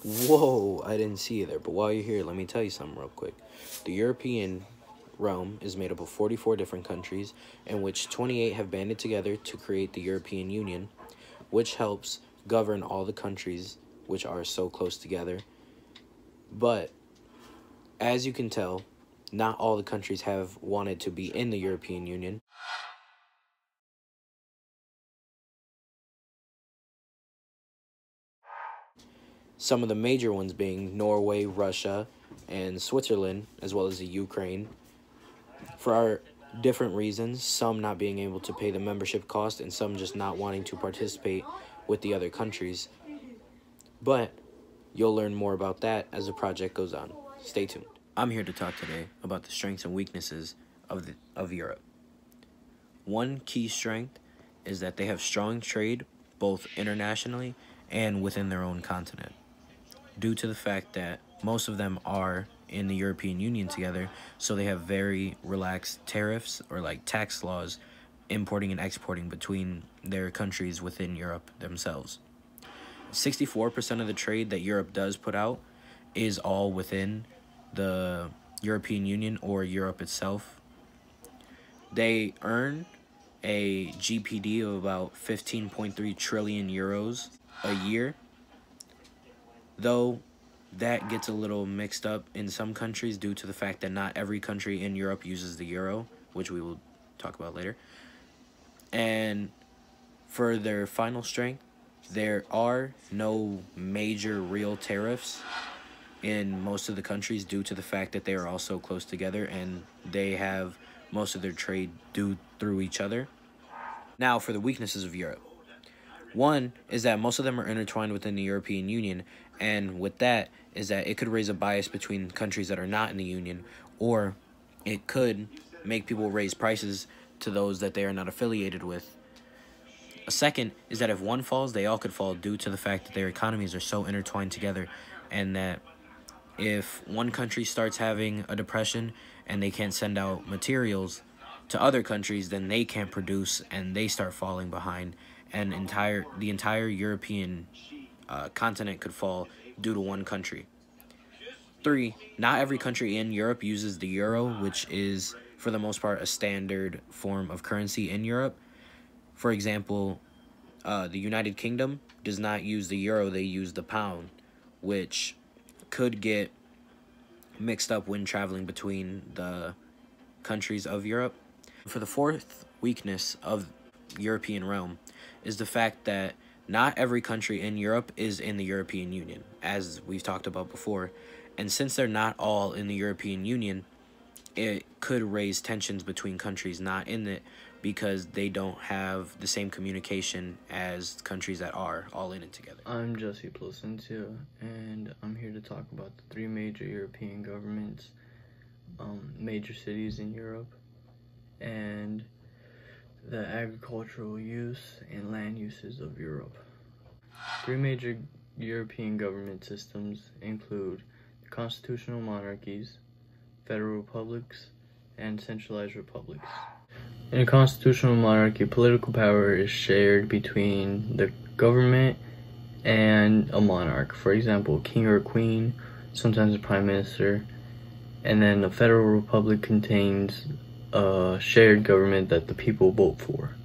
Whoa, I didn't see you there. But while you're here, let me tell you something real quick. The European realm is made up of 44 different countries, in which 28 have banded together to create the European Union, which helps govern all the countries which are so close together. But, as you can tell, not all the countries have wanted to be in the European Union. Some of the major ones being Norway, Russia, and Switzerland, as well as the Ukraine, for our different reasons, some not being able to pay the membership cost and some just not wanting to participate with the other countries. But you'll learn more about that as the project goes on. Stay tuned. I'm here to talk today about the strengths and weaknesses of Europe. One key strength is that they have strong trade both internationally and within their own continent, due to the fact that most of them are in the European Union together, so they have very relaxed tariffs or like tax laws importing and exporting between their countries within Europe themselves. 64% of the trade that Europe does put out is all within the European Union or Europe itself. They earn a GPD of about 15.3 trillion euros a year, though that gets a little mixed up in some countries due to the fact that not every country in Europe uses the euro, which we will talk about later. And for their final strength, there are no major real tariffs in most of the countries due to the fact that they are all so close together and they have most of their trade due through each other. Now, for the weaknesses of Europe. One is that most of them are intertwined within the European Union, and with that is that it could raise a bias between countries that are not in the Union, or it could make people raise prices to those that they are not affiliated with. A second is that if one falls, they all could fall due to the fact that their economies are so intertwined together, and that if one country starts having a depression and they can't send out materials to other countries, then they can't produce and they start falling behind, and the entire European continent could fall due to one country. 3, not every country in Europe uses the euro, which is for the most part a standard form of currency in Europe. For example, the United Kingdom does not use the euro, they use the pound, which could get mixed up when traveling between the countries of Europe. For the fourth weakness of European realm is the fact that not every country in Europe is in the European Union, as we've talked about before. And since they're not all in the European Union, it could raise tensions between countries not in it because they don't have the same communication as countries that are all in it together. I'm Jesse Placentia, and I'm here to talk about the 3 major European governments, major cities in Europe, and the agricultural use and land uses of Europe. 3 major European government systems include the constitutional monarchies, federal republics, and centralized republics. In a constitutional monarchy, political power is shared between the government and a monarch. For example, king or queen, sometimes a prime minister. And then a federal republic contains a shared government that the people vote for.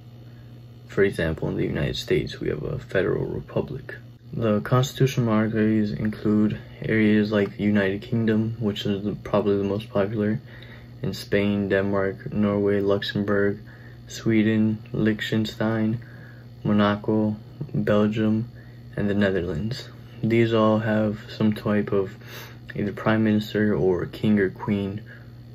For example, in the United States, we have a federal republic. The constitutional monarchies include areas like the United Kingdom, which is probably the most popular, in Spain, Denmark, Norway, Luxembourg, Sweden, Liechtenstein, Monaco, Belgium, and the Netherlands. These all have some type of either prime minister or king or queen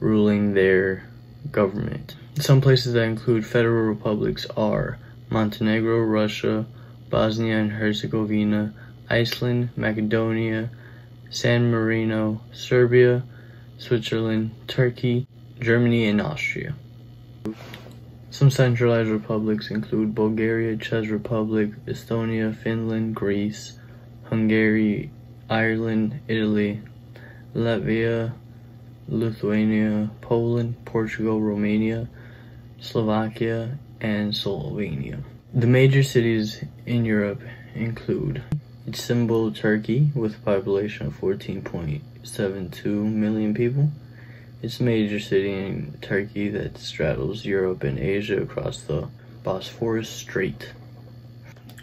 ruling their government. Some places that include federal republics are Montenegro, Russia, Bosnia and Herzegovina, Iceland, Macedonia, San Marino, Serbia, Switzerland, Turkey, Germany, and Austria. Some centralized republics include Bulgaria, Czech Republic, Estonia, Finland, Greece, Hungary, Ireland, Italy, Latvia, Lithuania, Poland, Portugal, Romania, Slovakia, and Slovenia. The major cities in Europe include Its symbol, Turkey, with a population of 14.72 million people. It's a major city in Turkey that straddles Europe and Asia across the Bosphorus Strait.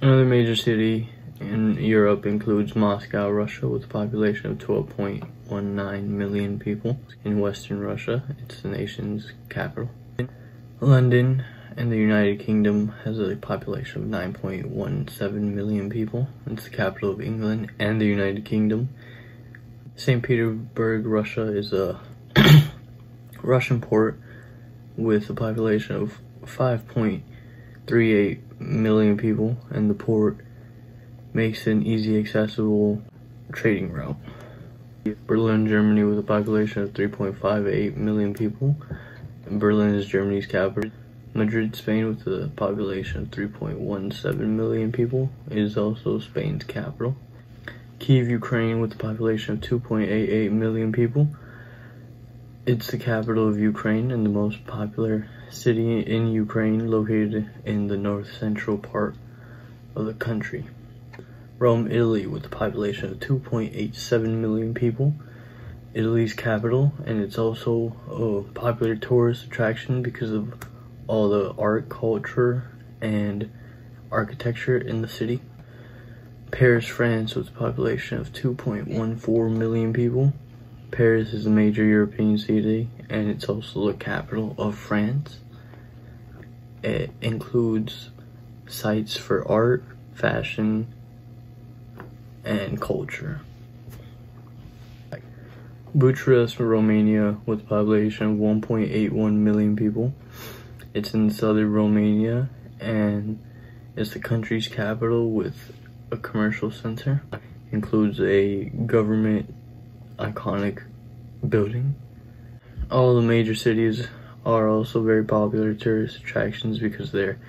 Another major city in Europe includes Moscow, Russia, with a population of 12.19 million people. In Western Russia, it's the nation's capital. London and the United Kingdom has a population of 9.17 million people. It's the capital of England and the United Kingdom. St. Petersburg, Russia is a Russian port with a population of 5.38 million people, and the port makes an easy accessible trading route. Berlin, Germany, with a population of 3.58 million people. Berlin is Germany's capital. Madrid, Spain, with a population of 3.17 million people, is also Spain's capital. Kyiv, Ukraine, with a population of 2.88 million people. It's the capital of Ukraine and the most popular city in Ukraine, located in the north-central part of the country. Rome, Italy, with a population of 2.87 million people. Italy's capital, and it's also a popular tourist attraction because of all the art, culture, and architecture in the city. Paris, France, with a population of 2.14 million people. Paris is a major European city, and it's also the capital of France. It includes sites for art, fashion, and culture. Bucharest, Romania, with a population of 1.81 million people. It's in southern Romania, and it's the country's capital with a commercial center. It includes a government iconic building. All the major cities are also very popular tourist attractions because of their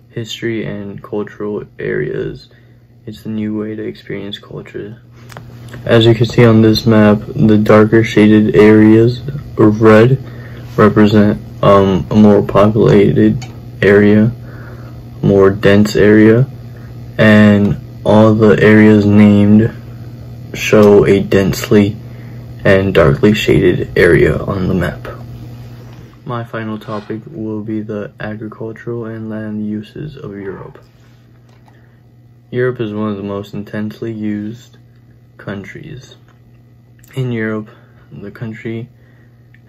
history and cultural areas. It's a new way to experience culture. As you can see on this map, the darker shaded areas of red represent a more populated area, more dense area, and all the areas named show a densely and darkly shaded area on the map. My final topic will be the agricultural and land uses of Europe. Europe is one of the most intensely used countries. In Europe, the country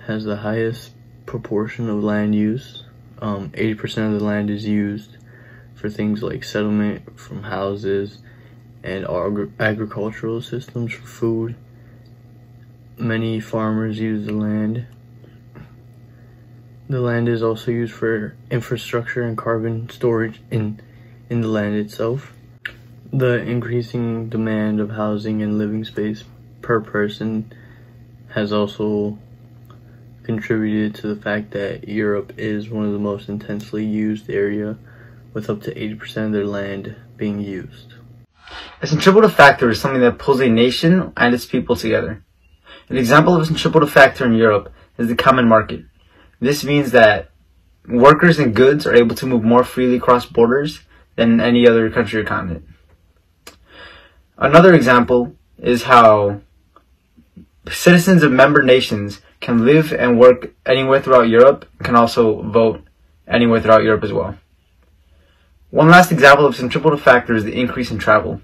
has the highest proportion of land use. 80% of the land is used for things like settlement from houses and agricultural systems for food. Many farmers use the land. The land is also used for infrastructure and carbon storage in the land itself. The increasing demand of housing and living space per person has also contributed to the fact that Europe is one of the most intensely used area, with up to 80% of their land being used. A centripetal factor is something that pulls a nation and its people together. An example of a centripetal factor in Europe is the common market. This means that workers and goods are able to move more freely across borders than in any other country or continent. Another example is how citizens of member nations can live and work anywhere throughout Europe and can also vote anywhere throughout Europe as well. One last example of centripetal factor is the increase in travel.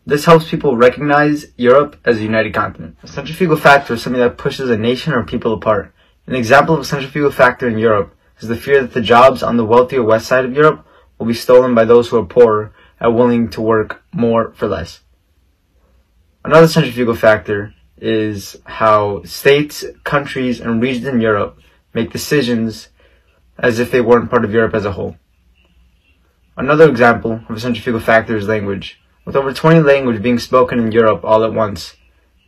This helps people recognize Europe as a united continent. A centrifugal factor is something that pushes a nation or people apart. An example of a centrifugal factor in Europe is the fear that the jobs on the wealthier west side of Europe will be stolen by those who are poorer and willing to work more for less. Another centrifugal factor is how states, countries, and regions in Europe make decisions as if they weren't part of Europe as a whole. Another example of a centrifugal factor is language. With over 20 languages being spoken in Europe all at once,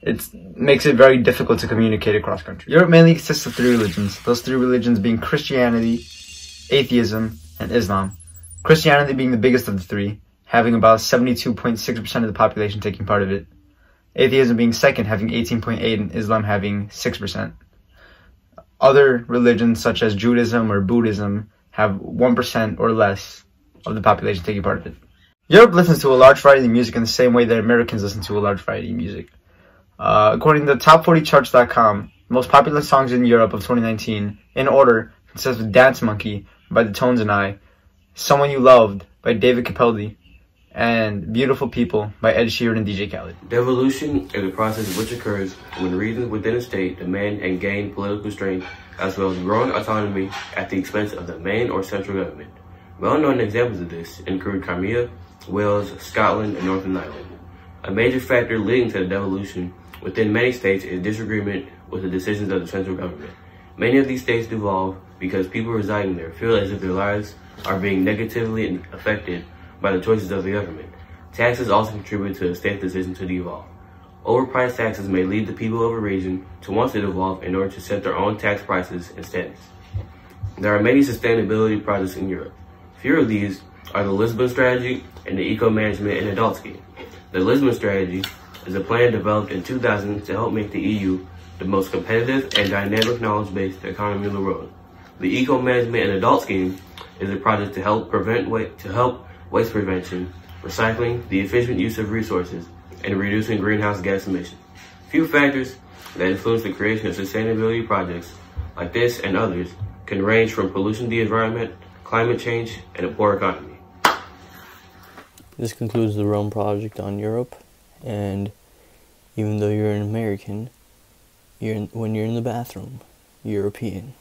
it makes it very difficult to communicate across countries. Europe mainly consists of three religions, those three religions being Christianity, atheism, and Islam. Christianity being the biggest of the three, having about 72.6% of the population taking part of it. Atheism being second, having 18.8%, and Islam having 6%. Other religions such as Judaism or Buddhism have 1% or less of the population taking part of it. Europe listens to a large variety of music in the same way that Americans listen to a large variety of music. According to Top40Charts.com, most popular songs in Europe of 2019, in order, consist of Dance Monkey by The Tones and I, Someone You Loved by David Capaldi, and Beautiful People by Ed Sheeran and DJ Khaled. Devolution is a process which occurs when regions within a state demand and gain political strength as well as growing autonomy at the expense of the main or central government. Well-known examples of this include Crimea, Wales, Scotland, and Northern Ireland. A major factor leading to the devolution within many states is disagreement with the decisions of the central government. Many of these states devolve because people residing there feel as if their lives are being negatively affected by the choices of the government. Taxes also contribute to a state's decision to devolve. Overpriced taxes may lead the people of a region to want to devolve in order to set their own tax prices and status. There are many sustainability projects in Europe. Few of these are the Lisbon Strategy and the Eco-Management and Adult Scheme. The Lisbon Strategy is a plan developed in 2000 to help make the EU the most competitive and dynamic knowledge-based economy in the world. The Eco-Management and Adult Scheme is a project to help waste prevention, recycling, the efficient use of resources, and reducing greenhouse gas emissions. Few factors that influence the creation of sustainability projects like this and others can range from pollution to the environment, climate change, and a poor economy. This concludes the Rome Project on Europe, and even though you're an American, when you're in the bathroom, European.